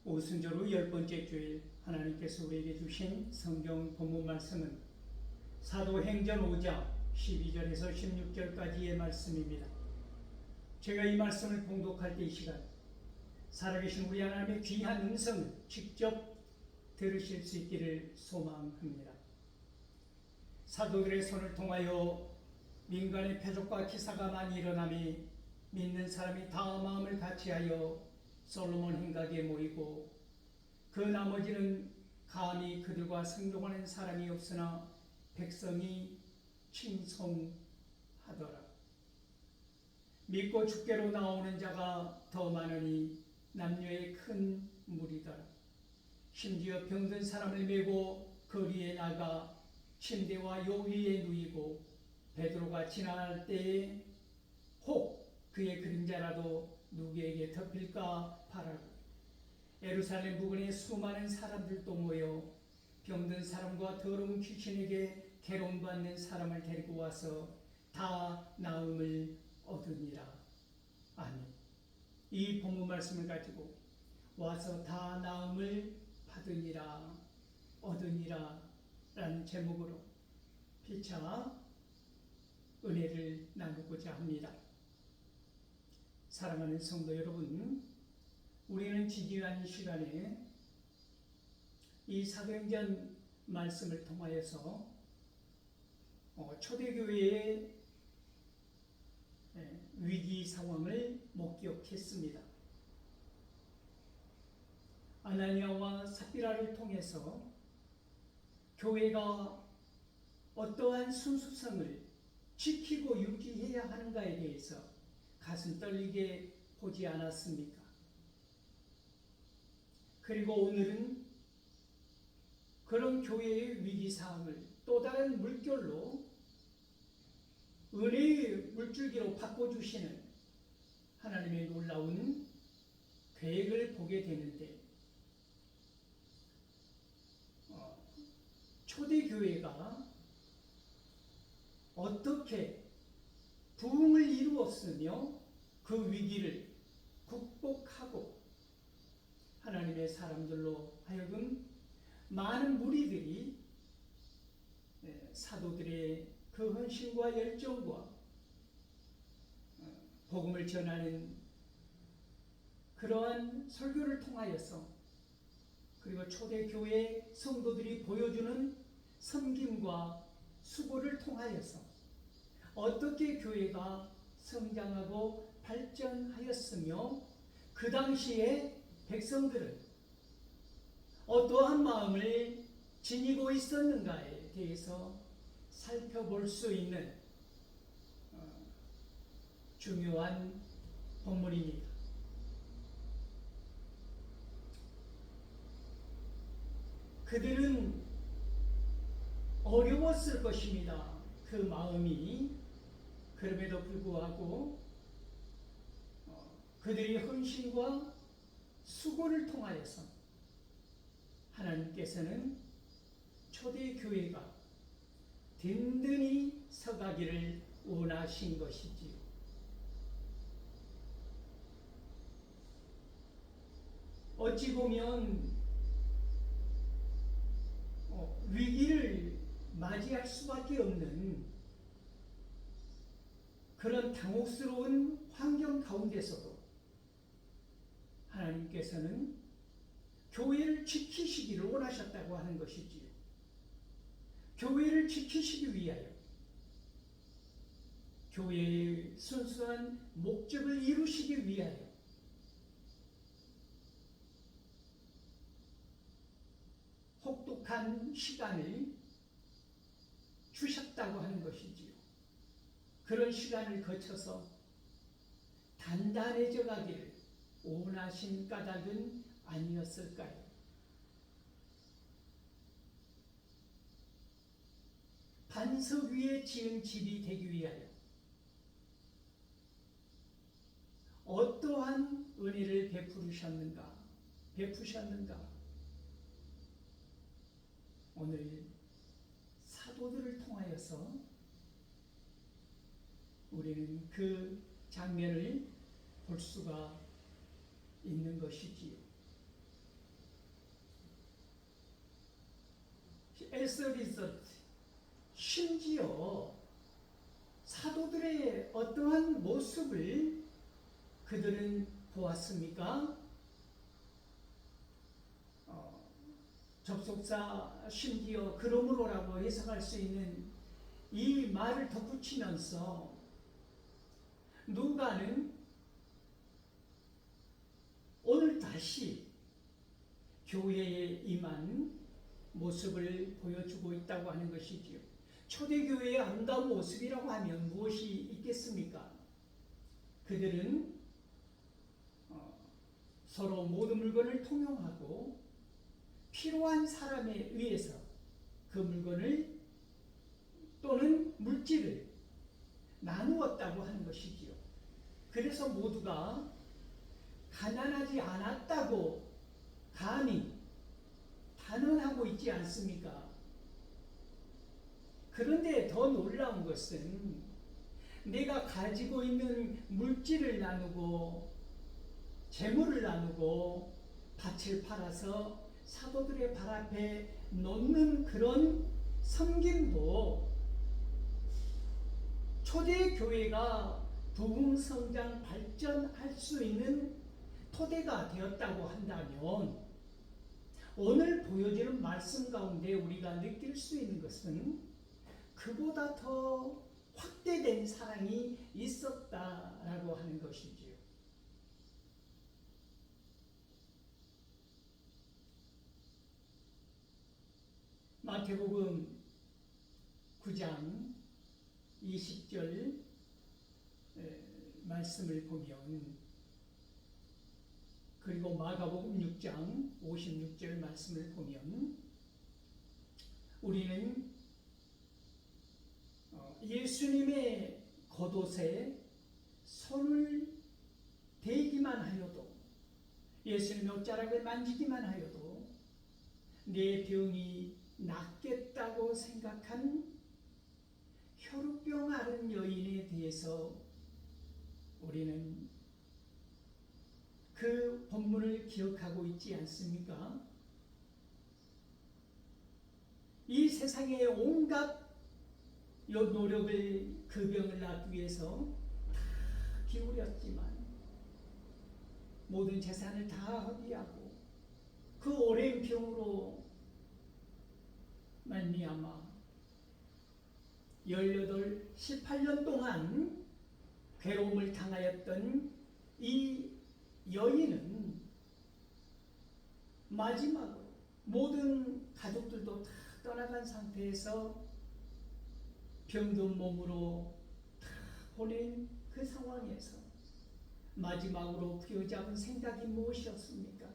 오순절 후 10번째 주일 하나님께서 우리에게 주신 성경 본문 말씀은 사도행전 5장 12절에서 16절까지의 말씀입니다. 제가 이 말씀을 봉독할 때 이 시간 살아계신 우리 하나님의 귀한 음성을 직접 들으실 수 있기를 소망합니다. 사도들의 손을 통하여 민간의 표적과 기사가 많이 일어나며 믿는 사람이 다 마음을 같이하여 솔로몬 행각에 모이고 그 나머지는 감히 그들과 상종하는 사람이 없으나 백성이 칭송하더라. 믿고 주께로 나오는 자가 더 많으니 남녀의 큰 무리더라. 심지어 병든 사람을 메고 거리에 나가 침대와 요 위에 누이고 베드로가 지나갈 때에 혹 그의 그림자라도 누구에게 덮일까 바라고 예루살렘 부근에 수많은 사람들도 모여 병든 사람과 더러운 귀신에게 괴로움받는 사람을 데리고 와서 다 나음을 얻으니라. 아멘. 이 본문 말씀을 가지고 와서 다 나음을 받으니라, 얻으니라 라는 제목으로 피차 은혜를 나누고자 합니다. 사랑하는 성도 여러분, 우리는 지지난 시간에 이 사도행전 말씀을 통하여서 초대교회의 위기 상황을 목격했습니다. 아나니아와 삽비라를 통해서 교회가 어떠한 순수성을 지키고 유지해야 하는가에 대해서 가슴 떨리게 보지 않았습니까? 그리고 오늘은 그런 교회의 위기사항을 또 다른 물결로 은혜의 물줄기로 바꿔주시는 하나님의 놀라운 계획을 보게 되는데 초대교회가 어떻게 부흥을 이루었으며 그 위기를 극복하고 하나님의 사람들로 하여금 많은 무리들이 사도들의 그 헌신과 열정과 복음을 전하는 그러한 설교를 통하여서 그리고 초대교회 성도들이 보여주는 섬김과 수고를 통하여서 어떻게 교회가 성장하고 발전하였으며 그 당시에 백성들은 어떠한 마음을 지니고 있었는가에 대해서 살펴볼 수 있는 중요한 본문입니다. 그들은 어려웠을 것입니다. 그 마음이. 그럼에도 불구하고 그들의 헌신과 수고를 통하여서 하나님께서는 초대교회가 든든히 서가기를 원하신 것이지요. 어찌 보면 위기를 맞이할 수밖에 없는 그런 당혹스러운 환경 가운데서도 하나님께서는 교회를 지키시기를 원하셨다고 하는 것이지요. 교회를 지키시기 위하여 교회의 순수한 목적을 이루시기 위하여 혹독한 시간을 주셨다고 하는 것이지요. 그런 시간을 거쳐서 단단해져 가기를 원하신 까닭은 아니었을까요? 반석 위에 지은 집이 되기 위하여 어떠한 은혜를 베푸셨는가? 오늘 사도들을 통하여서 우리는 그 장면을 볼 수가 있는 것이지요. as a result, 심지어 사도들의 어떠한 모습을 그들은 보았습니까? 접속사 심지어 그러므로라고 해석할 수 있는 이 말을 덧붙이면서 누가는 오늘 다시 교회에 임한 모습을 보여주고 있다고 하는 것이지요. 초대교회의 아름다운 모습이라고 하면 무엇이 있겠습니까? 그들은 서로 모든 물건을 통용하고 필요한 사람에 의해서 그 물건을 또는 물질을 나누었다고 하는 것이지요. 그래서 모두가 가난하지 않았다고 감히 단언하고 있지 않습니까? 그런데 더 놀라운 것은 내가 가지고 있는 물질을 나누고 재물을 나누고 밭을 팔아서 사도들의 발 앞에 놓는 그런 섬김도 초대교회가 부흥성장 발전할 수 있는 토대가 되었다고 한다면 오늘 보여지는 말씀 가운데 우리가 느낄 수 있는 것은 그보다 더 확대된 사랑이 있었다라고 하는 것이지요. 마태복음 9장 20절 말씀을 보면 그리고 마가복음 6장 56절 말씀을 보면 우리는 예수님의 겉옷에 손을 대기만 하여도 예수님의 옷자락을 만지기만 하여도 내 병이 낫겠다고 생각한 혈우병 앓은 여인에 대해서 우리는 그 본문을 기억하고 있지 않습니까? 이 세상의 온갖 노력을 그 병을 낫기 위해서 다 기울였지만 모든 재산을 다 허비하고 그 오랜 병으로 말미암아 18년 동안 괴로움을 당하였던 이 여인은 마지막으로 모든 가족들도 다 떠나간 상태에서 병든 몸으로 다 보낸 그 상황에서 마지막으로 부여잡은 생각이 무엇이었습니까?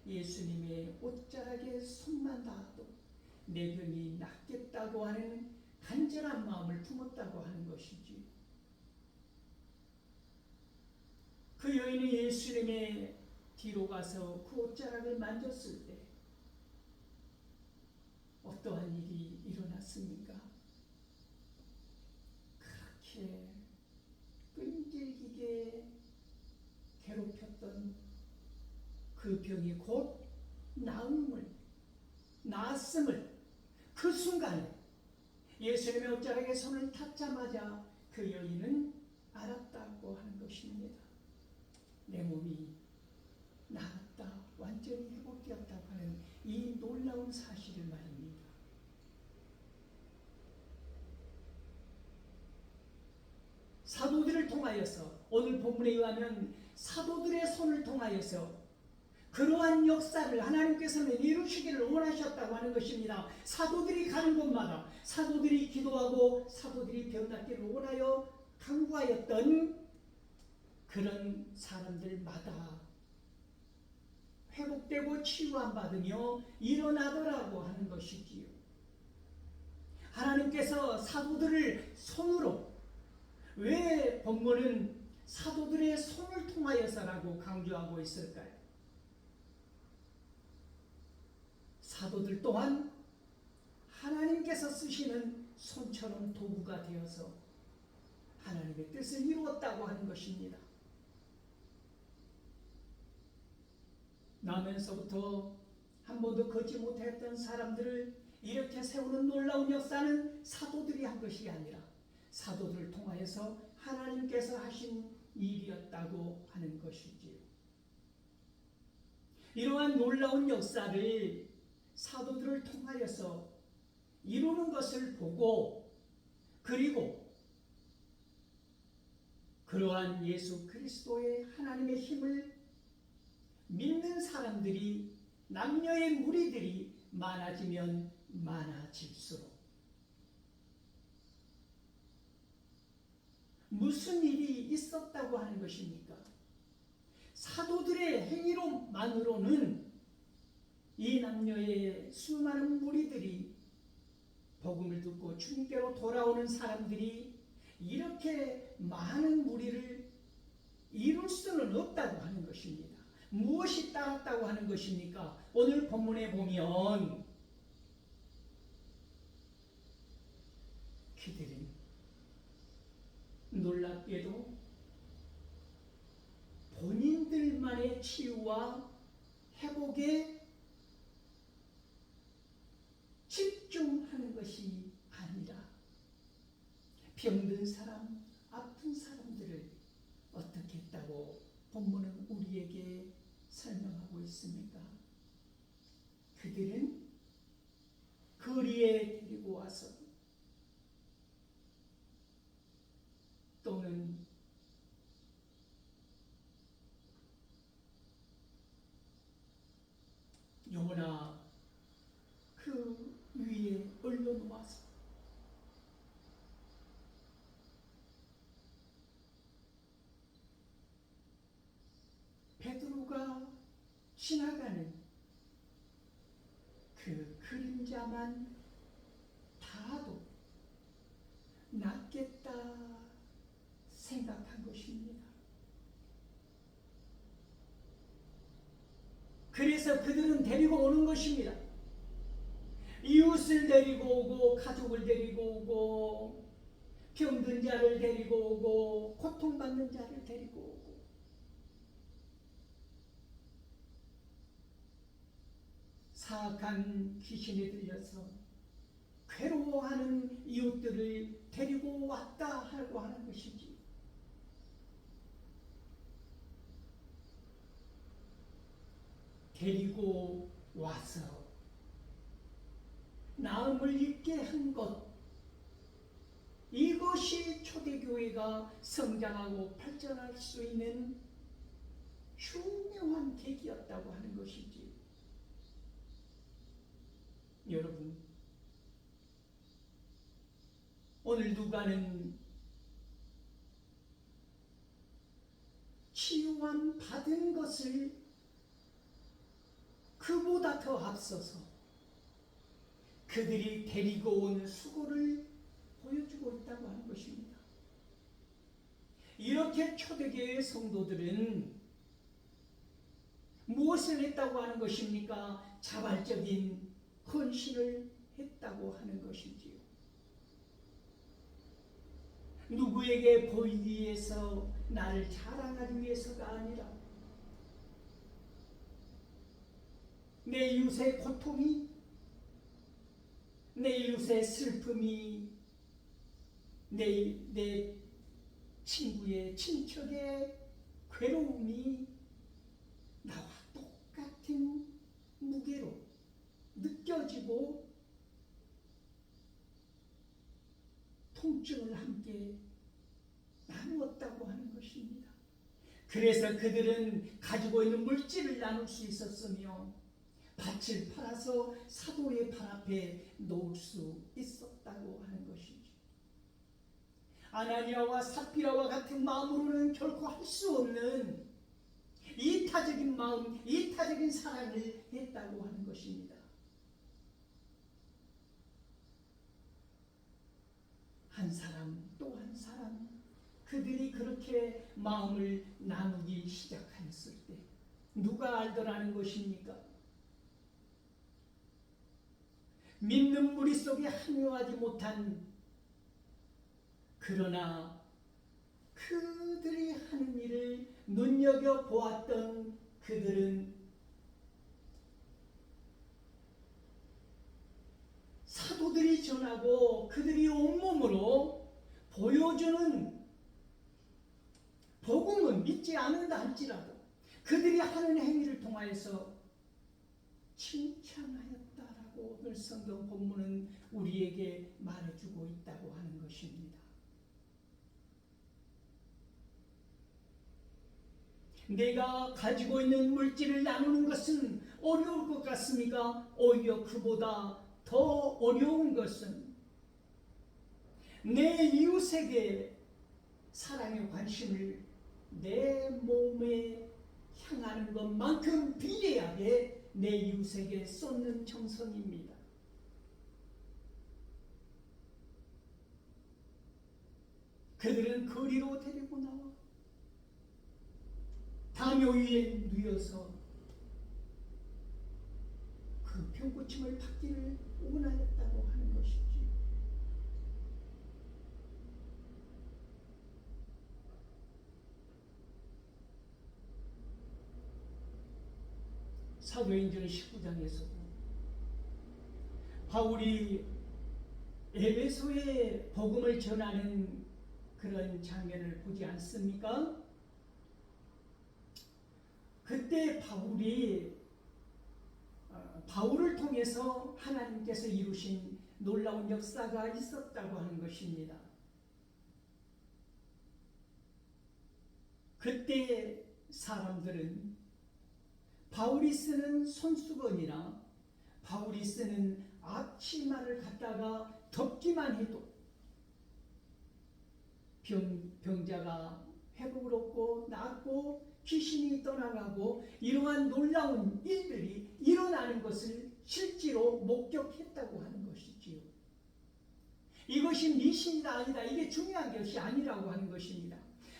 예수님의 옷자락에 손만 닿아도 내 병이 낫겠다고 하는 간절한 마음을 품었다고 하는 것이지. 그 여인이 예수님의 뒤로 가서 그 옷자락을 만졌을 때 어떠한 일이 일어났습니까? 그렇게 끈질기게 괴롭혔던 그 병이 곧 나았음을 그 순간에 예수님의 옷자락에 손을 닿자마자 그 여인은 알았다고 하는 것입니다. 내 몸이 나았다, 완전히 회복되었다고 하는 이 놀라운 사실을 말입니다. 사도들을 통하여서 오늘 본문에 의하면 사도들의 손을 통하여서 그러한 역사를 하나님께서는 이루시기를 원하셨다고 하는 것입니다. 사도들이 가는 곳마다 사도들이 기도하고 사도들이 병낫기를 원하여 간구하였던 그런 사람들마다 회복되고 치유함 받으며 일어나더라고 하는 것이지요. 하나님께서 사도들을 손으로, 왜 본문은 사도들의 손을 통하여서라고 강조하고 있을까요? 사도들 또한 하나님께서 쓰시는 손처럼 도구가 되어서 하나님의 뜻을 이루었다고 하는 것입니다. 나면서부터 한 번도 걷지 못했던 사람들을 이렇게 세우는 놀라운 역사는 사도들이 한 것이 아니라 사도들을 통하여서 하나님께서 하신 일이었다고 하는 것이지요. 이러한 놀라운 역사를 사도들을 통하여서 이루는 것을 보고, 그리고 그러한 예수 그리스도의 하나님의 힘을 믿는 사람들이, 남녀의 무리들이 많아지면 많아질수록 무슨 일이 있었다고 하는 것입니까? 사도들의 행위로만으로는 이 남녀의 수많은 무리들이, 복음을 듣고 주님께로 돌아오는 사람들이 이렇게 많은 무리를 이룰 수는 없다고 하는 것입니다. 무엇이 따랐다고 하는 것입니까? 오늘 본문에 보면 그들은 놀랍게도 본인들만의 치유와 회복에 집중하는 것이 아니라 병든 사람, 아픈 사람들을 어떻게 했다고 본문은 우리에게 설명하고 있습니까? 그들은 거리에 데리고 와서, 또는 요나 그 위에 올려놓아서 베드로가 지나가는 그 그림자만 닿아도 낫겠다 생각한 것입니다. 그래서 그들은 데리고 오는 것입니다. 이웃을 데리고 오고, 가족을 데리고 오고, 병든 자를 데리고 오고, 고통받는 자를 데리고 오고, 사악한 귀신에 들려서 괴로워하는 이웃들을 데리고 왔다 하고 하는 것이지. 데리고 와서 나음을 입게 한 것, 이것이 초대교회가 성장하고 발전할 수 있는 흉흉한 계기였다고 하는 것이지. 여러분, 오늘 누가는 치유함 받은 것을 그보다 더 앞서서 그들이 데리고 온 수고를 보여주고 있다고 하는 것입니다. 이렇게 초대교회의 성도들은 무엇을 했다고 하는 것입니까? 자발적인 헌신을 했다고 하는 것이지요. 누구에게 보이기 위해서, 나를 자랑하기 위해서가 아니라 내 이웃의 고통이, 내 이웃의 슬픔이, 내 친구의, 친척의 괴로움이 나와 똑같은 무게로 느껴지고 통증을 함께 나누었다고 하는 것입니다. 그래서 그들은 가지고 있는 물질을 나눌 수 있었으며 밭을 팔아서 사도의 발 앞에 놓을 수 있었다고 하는 것이죠. 아나니아와 삽비라와 같은 마음으로는 결코 할 수 없는 이타적인 마음, 이타적인 사랑을 했다고 하는 것입니다. 한 사람 또 한 사람, 그들이 그렇게 마음을 나누기 시작했을 때 누가 알더라는 것입니까? 믿는 무리 속에 합류하지 못한, 그러나 그들이 하는 일을 눈여겨보았던 그들은 칭찬하고 그들이 온몸으로 보여주는 복음은 믿지 않는다 할지라도 그들이 하는 행위를 통하여서 칭찬하였다라고 오늘 성경 본문은 우리에게 말해주고 있다고 하는 것입니다. 내가 가지고 있는 물질을 나누는 것은 어려울 것 같습니까? 오히려 그보다 더 어려운 것은 내 이웃에게 사랑의 관심을 내 몸에 향하는 것만큼 비례하게 내 이웃에게 쏟는 정성입니다. 그들은 거리로 데리고 나와 담요 위에 누워서 그 병고침을 받기를 원하였다고 하는 것이지. 사도행전 19장에서도 바울이 에베소에 복음을 전하는 그런 장면을 보지 않습니까? 그때 바울을 통해서 하나님께서 이루신 놀라운 역사가 있었다고 하는 것입니다. 그때 사람들은 바울이 쓰는 손수건이나 바울이 쓰는 앞치마를 갖다가 덮기만 해도 병자가 회복을 얻고 낫고 귀신이 떠나가고 이러한 놀라운 일들이 일어나는 것을 실제로 목격했다고 하는 것이지요. 이것이 미신이다 아니다 이게 중요한 것이 아니라고 하는 것입니다.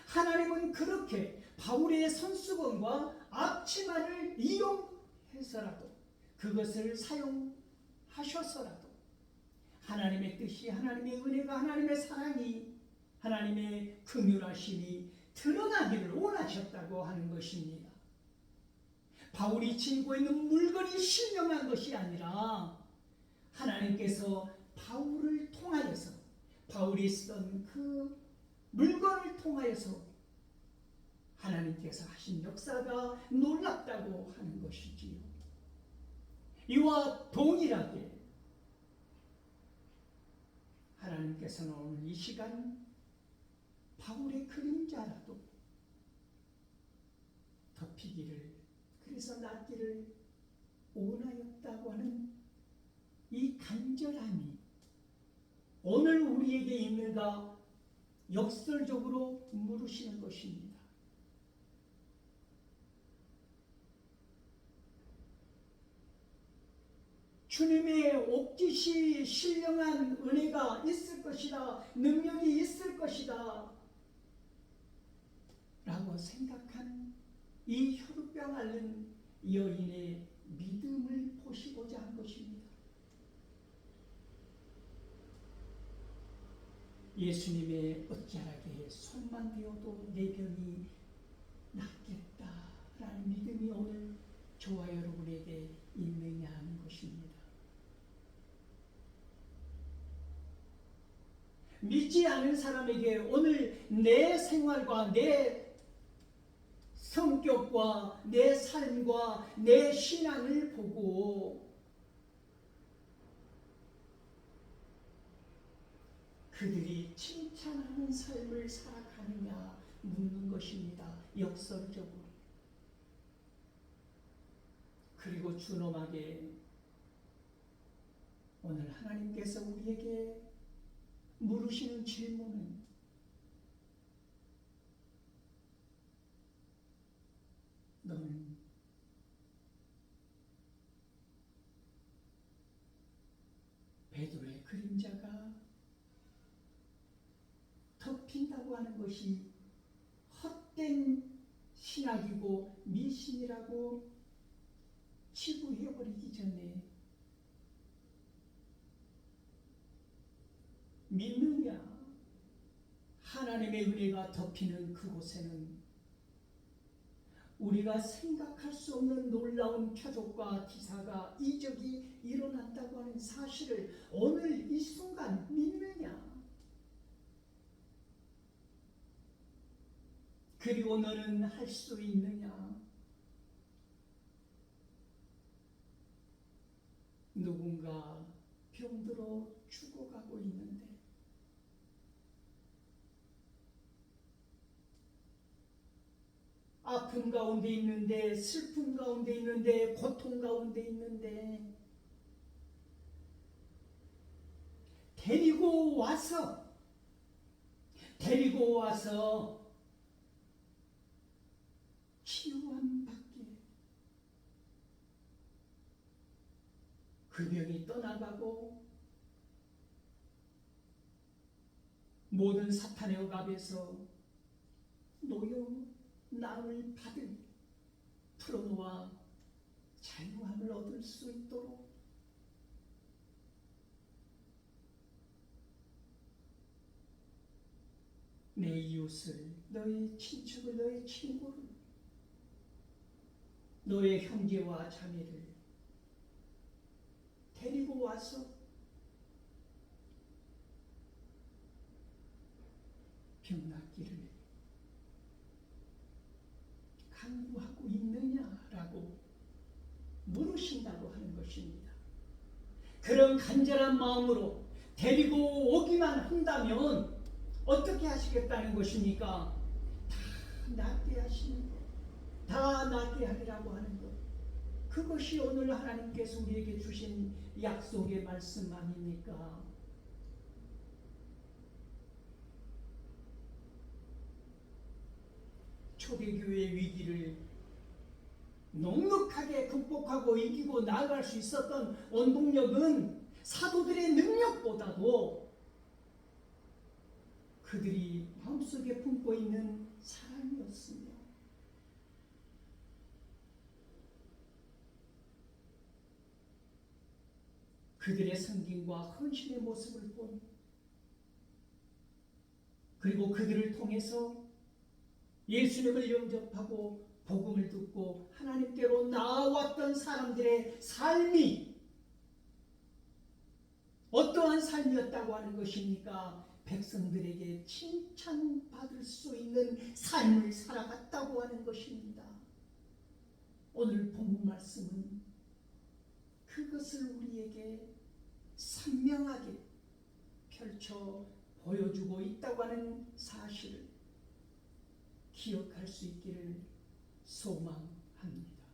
하나님은 그렇게 바울의 손수건과 앞치마를 이용해서라도 그것을 사용하셔서라도 하나님의 뜻이 하나님의 은혜가 하나님의 사랑이 하나님의 긍휼하심이 드러나기를 원하셨다고 하는 것입니다. 바울이 지니고 있는 물건이 신령한 것이 아니라 하나님께서 바울을 통하여서 바울이 쓰던 그 물건을 통하여서 하나님께서 하신 역사가 놀랍다고 하는 것이지요. 이와 동일하게 하나님께서는 오늘 이 시간 바울의 그림자라도 덮이기를 그래서 낫기를 원하였다고 하는 이 간절함이 오늘 우리에게 있는가 역설적으로 물으시는 것입니다. 주님의 옥짓이 신령한 은혜가 있을 것이다. 능력이 있을 것이다. 라고 생각한 이 혈루병 앓는 여인의 믿음을 보시고자 한 것입니다. 예수님의 어찌하게 손만 대어도 내 병이 낫겠다라는 믿음이 오늘 저와 여러분에게 있느냐 하는 것입니다. 믿지 않은 사람에게 오늘 내 생활과 내 성격과 내 삶과 내 신앙을 보고 그들이 칭찬하는 삶을 살아가느냐 묻는 것입니다. 역설적으로. 그리고 준엄하게 오늘 하나님께서 우리에게 물으시는 질문은 너는 베드로의 그림자가 덮인다고 하는 것이 헛된 신학이고 미신이라고 치부해버리기 전에 믿느냐? 하나님의 은혜가 덮이는 그곳에는 우리가 생각할 수 없는 놀라운 표적과 기사가 이적이 일어났다고 하는 사실을 오늘 이 순간 믿느냐? 그리고 너는 할 수 있느냐? 누군가 병들어 죽어가고 있는데 아픔 가운데 있는데 슬픔 가운데 있는데 고통 가운데 있는데 데리고 와서 치유함 받게 그 병이 떠나가고 모든 사탄의 억압에서 놓여 나음을 받을 풀어놓아 자유함을 얻을 수 있도록 내 이웃을, 너의 친척을, 너의 친구를, 너의 형제와 자매를 데리고 와서 병 낫기를 간구하고 있느냐라고 물으신다고 하는 것입니다. 그런 간절한 마음으로 데리고 오기만 한다면 어떻게 하시겠다는 것입니까? 다 낫게 하시는 것, 다 낫게 하리라고 하는 것. 그것이 오늘 하나님께서 우리에게 주신 약속의 말씀 아닙니까? 초대교회의 위기를 넉넉하게 극복하고 이기고 나아갈 수 있었던 원동력은 사도들의 능력보다도 그들이 마음속에 품고 있는 사랑이었으며 그들의 섬김과 헌신의 모습을 본 그리고 그들을 통해서 예수님을 영접하고 복음을 듣고 하나님께로 나아왔던 사람들의 삶이 어떠한 삶이었다고 하는 것입니까? 백성들에게 칭찬받을 수 있는 삶을 살아갔다고 하는 것입니다. 오늘 본문 말씀은 그것을 우리에게 선명하게 펼쳐 보여주고 있다고 하는 사실을 기억할 수 있기를 소망합니다.